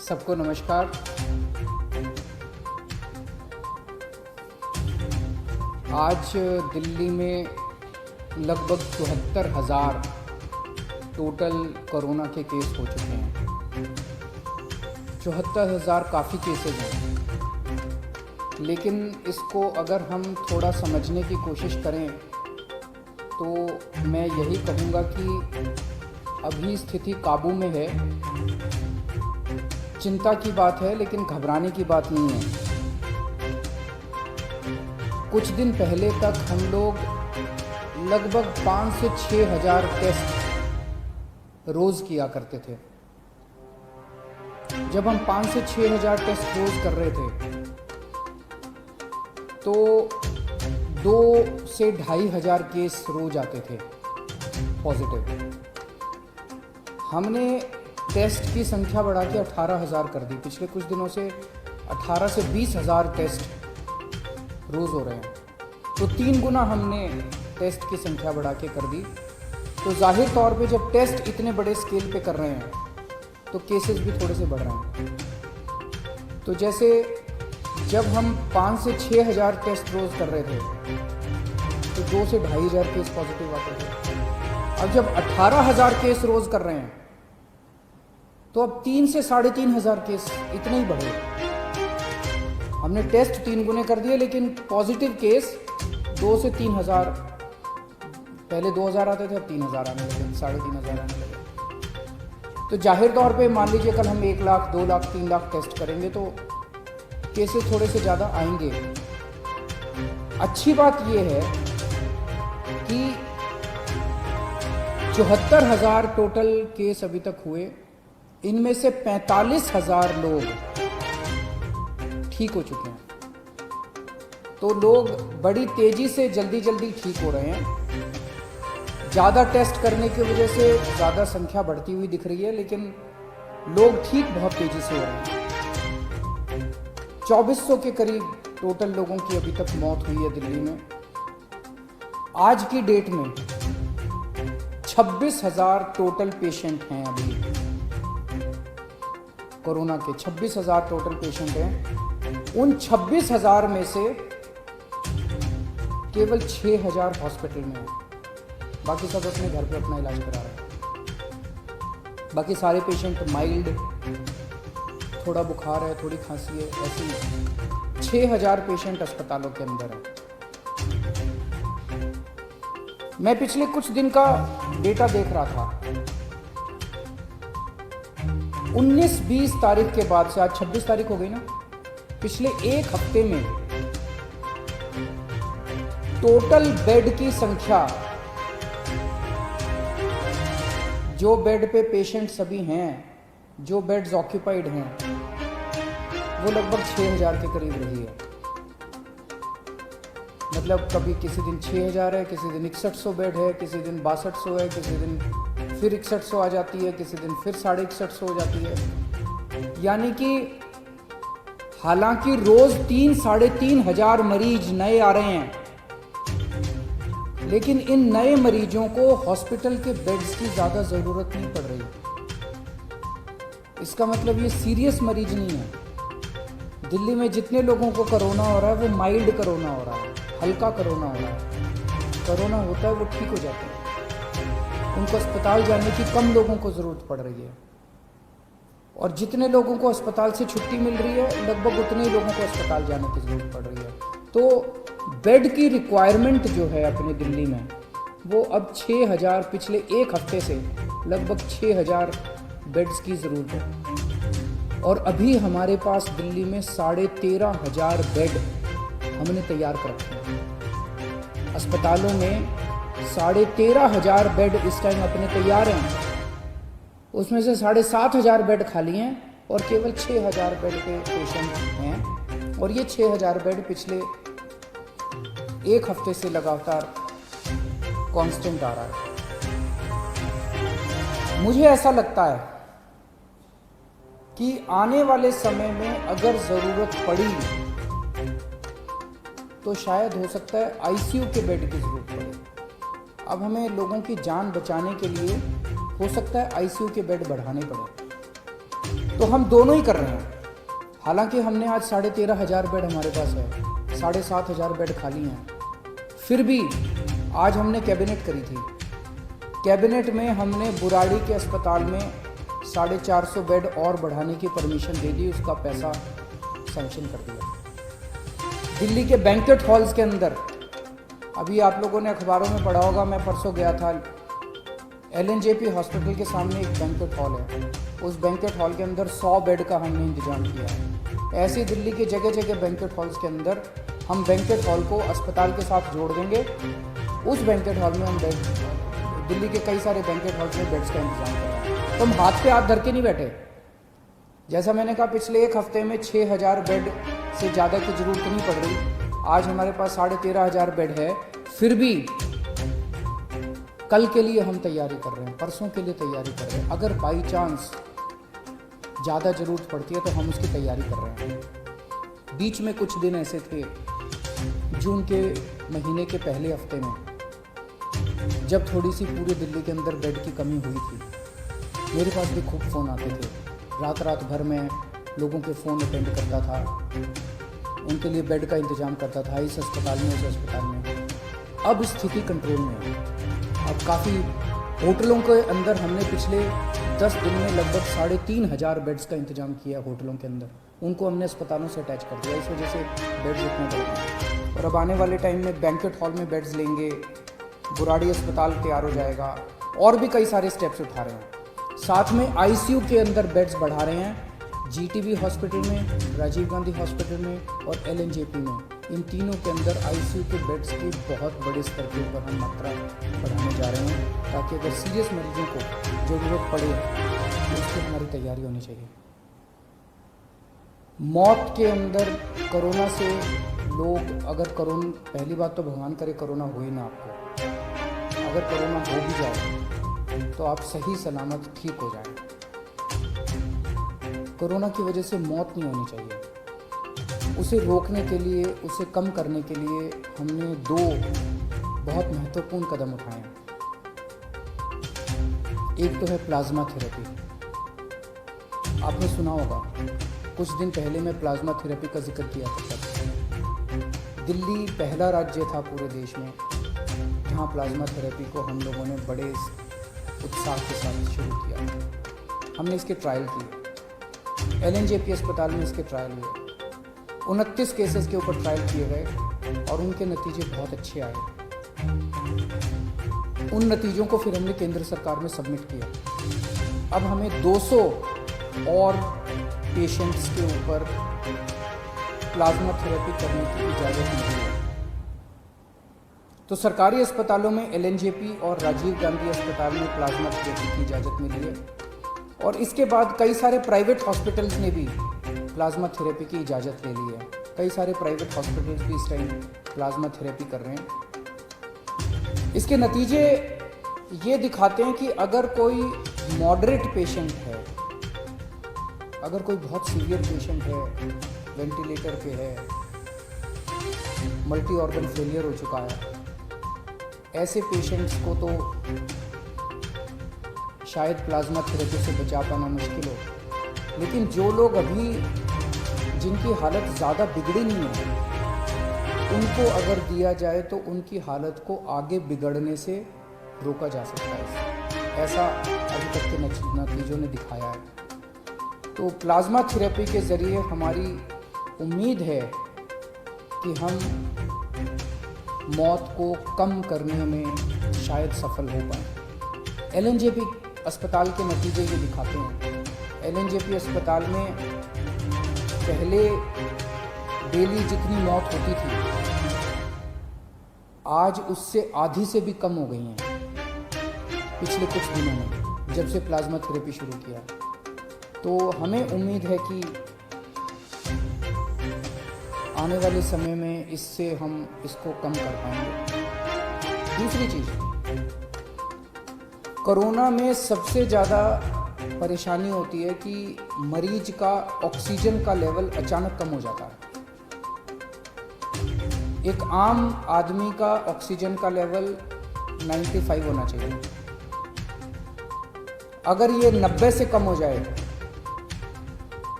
सबको नमस्कार। आज दिल्ली में लगभग 74,000 टोटल कोरोना के केस हो चुके हैं। 74,000 काफ़ी केसेज हैं, लेकिन इसको अगर हम थोड़ा समझने की कोशिश करें तो मैं यही कहूँगा कि अभी स्थिति काबू में है। चिंता की बात है, लेकिन घबराने की बात नहीं है। कुछ दिन पहले तक हम लोग लगभग 5 से 6 हज़ार टेस्ट रोज़ किया करते थे। जब हम 5 से 6 हज़ार टेस्ट रोज़ कर रहे थे तो 2 से 2,500 केस रोज आते थे पॉजिटिव। हमने टेस्ट की संख्या बढ़ा के 18,000 कर दी। पिछले कुछ दिनों से 18 से 20,000 टेस्ट रोज़ हो रहे हैं, तो 3 गुना हमने टेस्ट की संख्या बढ़ा के कर दी। तो जाहिर तौर पे जब टेस्ट इतने बड़े स्केल पे कर रहे हैं तो केसेस भी थोड़े से बढ़ रहे हैं। तो जैसे जब हम 5 से 6 हज़ार टेस्ट रोज़ कर रहे थे तो 2 से 2,500 केस पॉजिटिव आते थे। अब जब 18,000 केस रोज़ कर रहे हैं तो अब 3 से 3,500 केस इतने ही बढ़े। हमने टेस्ट 3 गुने कर दिए, लेकिन पॉजिटिव केस 2 से 3,000, पहले 2,000 आते थे, अब 3,000 आने लगे, 3,500 आने लगे। तो जाहिर तौर पे मान लीजिए कल हम 1 लाख, 2 लाख, 3 लाख टेस्ट करेंगे तो केसेस थोड़े से ज़्यादा आएंगे। अच्छी बात यह है कि 74,000 टोटल केस अभी तक हुए, इनमें से 45,000 लोग ठीक हो चुके हैं। तो लोग बड़ी तेजी से जल्दी ठीक हो रहे हैं। ज़्यादा टेस्ट करने की वजह से ज़्यादा संख्या बढ़ती हुई दिख रही है, लेकिन लोग ठीक बहुत तेजी से हो रहे हैं। 2400 के करीब टोटल लोगों की अभी तक मौत हुई है दिल्ली में। आज की डेट में 26,000 टोटल पेशेंट हैं अभी कोरोना के। 26,000 टोटल पेशेंट हैं। उन 26,000 में से केवल 6,000 हॉस्पिटल में हैं, बाकी सब अपने घर पे अपना इलाज करा रहे हैं। बाकी सारे पेशेंट माइल्ड, थोड़ा बुखार है, थोड़ी खांसी है, ऐसी 6,000 पेशेंट अस्पतालों के अंदर हैं। मैं पिछले कुछ दिन का डेटा देख रहा था। 19-20 तारीख के बाद से, आज 26 तारीख हो गई ना, पिछले एक हफ्ते में टोटल बेड की संख्या, जो बेड पे पेशेंट सभी हैं, जो बेड्स ऑक्यूपाइड हैं, वो लगभग 6,000 के करीब रही है। मतलब कभी किसी दिन 6,000 है, किसी दिन 6100 बेड है, किसी दिन 6200 है, किसी दिन फिर 6100 आ जाती है, किसी दिन फिर 6150 हो जाती है। यानी कि हालांकि रोज 3-3,500 मरीज नए आ रहे हैं, लेकिन इन नए मरीजों को हॉस्पिटल के बेड्स की ज़्यादा ज़रूरत नहीं पड़ रही। इसका मतलब ये सीरियस मरीज नहीं है। दिल्ली में जितने लोगों को कोरोना हो रहा है वो माइल्ड कोरोना हो रहा है, हल्का कोरोना हो रहा है। कोरोना होता है वो ठीक हो जाता है, उनको अस्पताल जाने की कम लोगों को ज़रूरत पड़ रही है। और जितने लोगों को अस्पताल से छुट्टी मिल रही है, लगभग उतने ही लोगों को अस्पताल जाने की ज़रूरत पड़ रही है। तो बेड की रिक्वायरमेंट जो है अपने दिल्ली में, वो अब 6,000, पिछले एक हफ्ते से लगभग 6,000 बेड्स की ज़रूरत है। और अभी हमारे पास दिल्ली में 13,500 बेड हमने तैयार कर रखे हैं। अस्पतालों में 13,500 बेड इस टाइम अपने तैयार हैं। उसमें से 7,500 बेड खाली हैं और केवल 6,000 बेड पे पेशेंट हैं। और ये 6,000 बेड पिछले एक हफ्ते से लगातार कांस्टेंट आ रहा है। मुझे ऐसा लगता है कि आने वाले समय में अगर ज़रूरत पड़ी तो शायद हो सकता है आईसीयू के बेड की ज़रूरत पड़े। अब हमें लोगों की जान बचाने के लिए हो सकता है आईसीयू के बेड बढ़ाने पड़े। तो हम दोनों ही कर रहे हैं। हालांकि हमने आज 13,500 बेड हमारे पास है, 7,500 बेड खाली हैं, फिर भी आज हमने कैबिनेट करी थी। कैबिनेट में हमने बुराड़ी के अस्पताल में 450 बेड और बढ़ाने की परमिशन दे दी, उसका पैसा सैंक्शन कर दिया। दिल्ली के बैंक्वेट हॉल्स के अंदर, अभी आप लोगों ने अखबारों में पढ़ा होगा, मैं परसों गया था, LNJP हॉस्पिटल के सामने एक बैंक्वेट हॉल है, उस बैंक्वेट हॉल के अंदर 100 बेड का हमने इंतजाम किया है। ऐसे दिल्ली के जगह जगह बैंक्वेट हॉल्स के अंदर हम बैंक्वेट हॉल को अस्पताल के साथ जोड़ देंगे। उस बैंक्वेट हॉल में हम दिल्ली के कई सारे बैंक्वेट हॉल्स में बेड्स का इंतजाम करेंगे। तो हम हाथ पे हाथ धर के नहीं बैठे। जैसा मैंने कहा, पिछले एक हफ्ते में 6,000 बेड से ज़्यादा की ज़रूरत नहीं पड़ रही। आज हमारे पास 13,500 बेड है, फिर भी कल के लिए हम तैयारी कर रहे हैं, परसों के लिए तैयारी कर रहे हैं। अगर बाई चांस ज़्यादा ज़रूरत पड़ती है तो हम उसकी तैयारी कर रहे हैं। बीच में कुछ दिन ऐसे थे, जून के महीने के पहले हफ्ते में, जब थोड़ी सी पूरे दिल्ली के अंदर बेड की कमी हुई थी, मेरे पास भी खूब फ़ोन आते थे। रात भर मैं लोगों के फ़ोन अटेंड करता था, उनके लिए बेड का इंतज़ाम करता था, इस अस्पताल में, उस अस्पताल में। अब स्थिति कंट्रोल में है। अब काफ़ी होटलों के अंदर हमने पिछले 10 दिन में लगभग 3,500 बेड्स का इंतजाम किया होटलों के अंदर, उनको हमने अस्पतालों से अटैच कर दिया। इस वजह से बेड्स इतने बढ़ गए। और अब आने वाले टाइम में बैंक्वेट हॉल में बेड्स लेंगे, बुराड़ी अस्पताल तैयार हो जाएगा, और भी कई सारे स्टेप्स उठा रहे हैं। साथ में ICU के अंदर बेड्स बढ़ा रहे हैं, GTB हॉस्पिटल में, राजीव गांधी हॉस्पिटल में और LNJP में। इन तीनों के अंदर ICU के बेड्स की बहुत बड़े स्तर के ऊपर हम मात्रा बढ़ाने जा रहे हैं, ताकि अगर सीरियस मरीजों को ज़रूरत पड़े तो उसकी हमारी तैयारी होनी चाहिए। मौत के अंदर कोरोना से लोग, अगर कोरोना, पहली बात तो भगवान करे कोरोना हो ही ना आपको, अगर कोरोना हो भी जाए तो आप सही सलामत ठीक हो जाए। कोरोना की वजह से मौत नहीं होनी चाहिए। उसे रोकने के लिए, उसे कम करने के लिए हमने 2 बहुत महत्वपूर्ण कदम उठाए हैं। एक तो है प्लाज्मा थेरेपी। आपने सुना होगा, कुछ दिन पहले मैं प्लाज्मा थेरेपी का जिक्र किया था। दिल्ली पहला राज्य था पूरे देश में जहां प्लाज्मा थेरेपी को हम लोगों ने बड़े उत्साह के साथ शुरू किया। हमने इसके ट्रायल किए, LNJP अस्पताल में इसके ट्रायल हुए। 29 केसेस के ऊपर ट्रायल किए गए और उनके नतीजे बहुत अच्छे आए। उन नतीजों को फिर हमने केंद्र सरकार में सबमिट किया। अब हमें 200 और पेशेंट्स के ऊपर प्लाज्मा थेरेपी करने की इजाज़त मिली है। तो सरकारी अस्पतालों में LNJP और राजीव गांधी अस्पताल में प्लाज्मा थेरेपी की इजाज़त मिली है। और इसके बाद कई सारे प्राइवेट हॉस्पिटल्स ने भी प्लाज्मा थेरेपी की इजाज़त ले ली है। कई सारे प्राइवेट हॉस्पिटल्स भी इस टाइम प्लाज्मा थेरेपी कर रहे हैं। इसके नतीजे ये दिखाते हैं कि अगर कोई मॉडरेट पेशेंट है, अगर कोई बहुत सीवियर पेशेंट है, वेंटिलेटर पे है, मल्टी ऑर्गन फेलियर हो चुका है, ऐसे पेशेंट्स को तो शायद प्लाज्मा थेरेपी से बचा पाना मुश्किल हो। लेकिन जो लोग अभी, जिनकी हालत ज़्यादा बिगड़ी नहीं है, उनको अगर दिया जाए तो उनकी हालत को आगे बिगड़ने से रोका जा सकता है। ऐसा अभी तक के नतीजों ने दिखाया है। तो प्लाज्मा थेरेपी के ज़रिए हमारी उम्मीद है कि हम मौत को कम करने में शायद सफल हो पाएँ। LNJP अस्पताल के नतीजे ये दिखाते हैं। LNJP अस्पताल में पहले डेली जितनी मौत होती थी, आज उससे आधी से भी कम हो गई हैं पिछले कुछ दिनों में, जब से प्लाज्मा थेरेपी शुरू किया। तो हमें उम्मीद है कि आने वाले समय में इससे हम इसको कम कर पाएंगे। दूसरी चीज़, कोरोना में सबसे ज़्यादा परेशानी होती है कि मरीज का ऑक्सीजन का लेवल अचानक कम हो जाता है। एक आम आदमी का ऑक्सीजन का लेवल 95 होना चाहिए। अगर ये 90 से कम हो जाए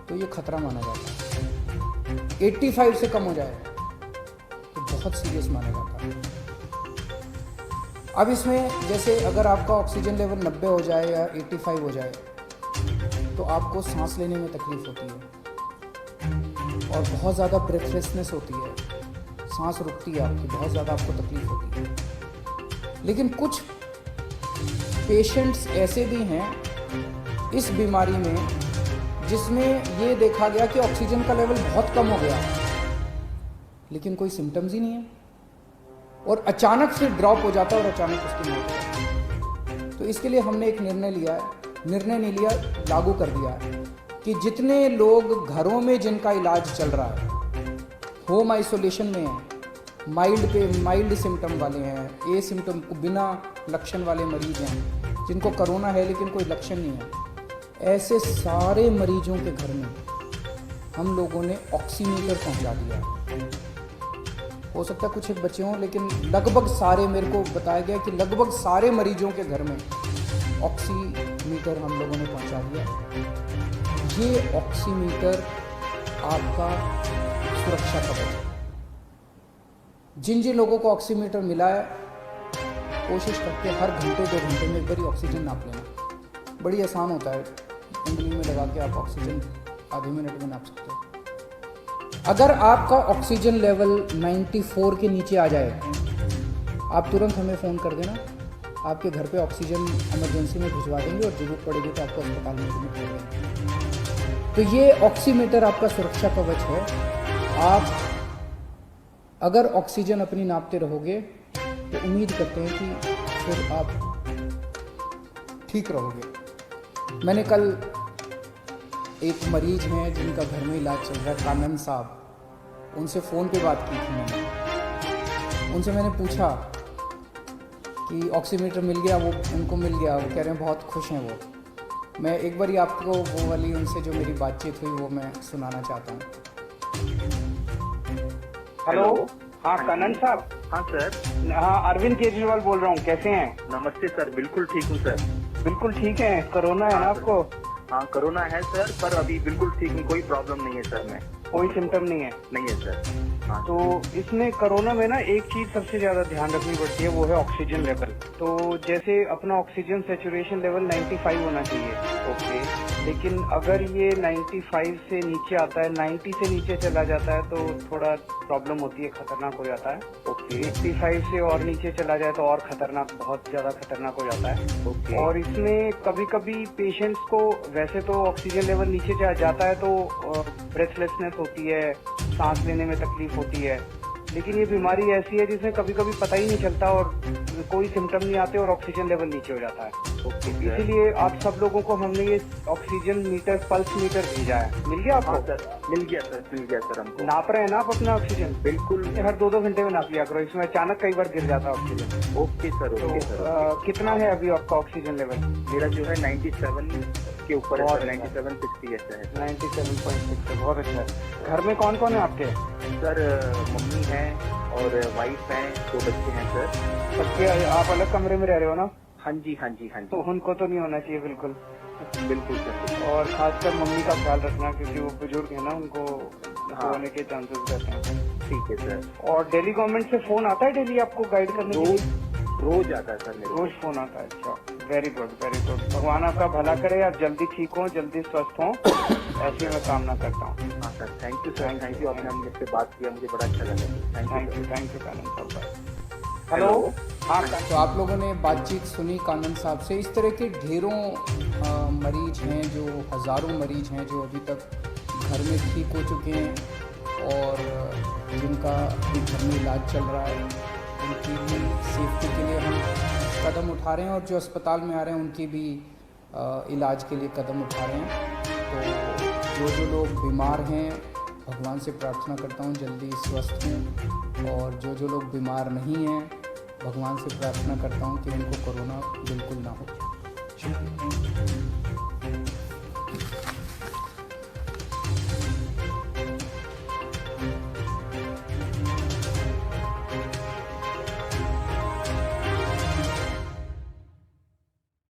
तो ये खतरा माना जाता है। 85 से कम हो जाए तो बहुत सीरियस माना जाता है। अब इसमें जैसे अगर आपका ऑक्सीजन लेवल 90 हो जाए या 85 हो जाए तो आपको सांस लेने में तकलीफ होती है और बहुत ज़्यादा ब्रेथलेसनेस होती है, सांस रुकती है आपकी, बहुत ज़्यादा आपको तकलीफ होती है। लेकिन कुछ पेशेंट्स ऐसे भी हैं इस बीमारी में जिसमें ये देखा गया कि ऑक्सीजन का लेवल बहुत कम हो गया लेकिन कोई सिम्टम्स ही नहीं है और अचानक से ड्रॉप हो जाता है और अचानक उसकी मौत हो जाती है। तो इसके लिए हमने एक निर्णय नहीं लिया, लागू कर दिया है कि जितने लोग घरों में जिनका इलाज चल रहा है, होम आइसोलेशन में है, माइल्ड सिम्टम वाले हैं, ए सिम्टम बिना लक्षण वाले मरीज हैं, जिनको कोरोना है लेकिन कोई लक्षण नहीं है, ऐसे सारे मरीजों के घर में हम लोगों ने ऑक्सीमीटर पहुंचा दिया है। हो सकता है कुछ एक बचे हों लेकिन लगभग सारे, मेरे को बताया गया कि लगभग सारे मरीजों के घर में ऑक्सीमीटर हम लोगों ने पहुंचा दिया। ये ऑक्सीमीटर आपका सुरक्षा कवच है। जिन लोगों को ऑक्सीमीटर मिला है कोशिश करके हर घंटे 2 घंटे में एक बार ऑक्सीजन नाप लेना। बड़ी आसान होता है, उंगली में लगा के आप ऑक्सीजन आधे मिनट में नाप सकते हो। अगर आपका ऑक्सीजन लेवल 94 के नीचे आ जाए आप तुरंत हमें फ़ोन कर देना, आपके घर पे ऑक्सीजन इमरजेंसी में भिजवा देंगे और ज़रूरत पड़ेगी तो आपको अस्पताल में एडमिट कर देंगे। तो ये ऑक्सीमीटर आपका सुरक्षा कवच है। आप अगर ऑक्सीजन अपनी नापते रहोगे तो उम्मीद करते हैं कि फिर आप ठीक रहोगे। मैंने कल एक मरीज हैं जिनका घर में इलाज चल रहा है, कानन साहब, उनसे फ़ोन पे बात की थी मैंने। उनसे मैंने पूछा कि ऑक्सीमीटर मिल गया, वो उनको मिल गया, वो कह रहे हैं बहुत खुश हैं वो। मैं एक बार ही आपको वो वाली उनसे जो मेरी बातचीत हुई वो मैं सुनाना चाहता हूँ। हेलो, हाँ कानन साहब। हाँ सर। हाँ, अरविंद केजरीवाल बोल रहा हूँ, कैसे हैं? नमस्ते सर, बिल्कुल ठीक हूँ सर। बिल्कुल ठीक है। कोरोना है ना आपको? हाँ कोरोना है सर, पर अभी बिल्कुल ठीक हूँ, कोई प्रॉब्लम नहीं है सर। मैं कोई सिम्टम नहीं है? नहीं है सर। हाँ तो इसमें कोरोना में ना एक चीज सबसे ज्यादा ध्यान रखनी पड़ती है, वो है ऑक्सीजन लेवल। तो जैसे अपना ऑक्सीजन सैचुरेशन लेवल 95 होना चाहिए, ओके, लेकिन अगर ये 95 से नीचे आता है, 90 से नीचे चला जाता है तो थोड़ा प्रॉब्लम होती है, खतरनाक हो जाता है। ओके। 85 से और नीचे चला जाए तो और खतरनाक, बहुत ज्यादा खतरनाक हो जाता है। ओके। और इसमें कभी कभी पेशेंट्स को वैसे तो ऑक्सीजन लेवल नीचे जाता है तो ब्रेथलेसनेस होती है, सांस लेने में तकलीफ होती है, लेकिन ये बीमारी ऐसी है जिसमें कभी कभी पता ही नहीं चलता और कोई सिम्टम नहीं आते और ऑक्सीजन लेवल नीचे हो जाता है। ओके। इसीलिए आप सब लोगों को हमने ये ऑक्सीजन मीटर, पल्स मीटर भेजा है। मिल गया आपको? हाँ सर, मिल गया सर हमको। नाप रहे हैं ना आप अपना ऑक्सीजन? बिल्कुल। हर 2-2 घंटे में नाप लिया करो, इसमें अचानक कई बार गिर जाता है oxygen. Okay sir, okay sir. कितना है अभी आपका ऑक्सीजन लेवल? मेरा जो है 97 के ऊपर है सर, 97.60 ऐसा है। 97.6 है, बहुत अच्छा है। घर में कौन कौन है आपके? सर मम्मी है और वाइफ है, 2 बच्चे हैं सर। बच्चे, आप अलग कमरे में रह रहे हो ना? हाँ जी, हाँ जी, हाँ तो जी। उनको तो नहीं होना चाहिए बिल्कुल। बिल्कुल सर। और खासकर मम्मी का ख्याल रखना क्योंकि वो बुजुर्ग है ना, उनको होने के चांसेस रहते हैं। ठीक है सर। और दिल्ली गवर्नमेंट से फोन आता है डेली आपको गाइड करने के लिए? रोज आता है सर मेरे को। रोज फोन आता है? अच्छा, वेरी गुड वेरी गुड। भगवान आपका भला करे, आप जल्दी ठीक हो, जल्दी स्वस्थ हो, ऐसी मैं कामना करता हूँ। हाँ sir, thank you sir, thank you. आपने मुझसे बात किया, मुझे बड़ा अच्छा लगा। थैंक यू कानन साहब। हेलो। हाँ, तो आप लोगों ने बातचीत सुनी कानन साहब से। इस तरह के ढेरों मरीज हैं, जो हज़ारों मरीज हैं जो अभी तक घर में ठीक हो चुके हैं और जिनका अभी घर में इलाज चल रहा है, उनकी भी सेफ्टी के लिए हम कदम उठा रहे हैं और जो अस्पताल में आ रहे हैं उनकी भी इलाज के लिए कदम उठा रहे हैं। तो जो लोग बीमार हैं, भगवान से प्रार्थना करता हूँ जल्दी स्वस्थ हों, और जो लोग बीमार नहीं हैं, भगवान से प्रार्थना करता हूँ कि उनको कोरोना बिल्कुल ना हो। शुक्रिया।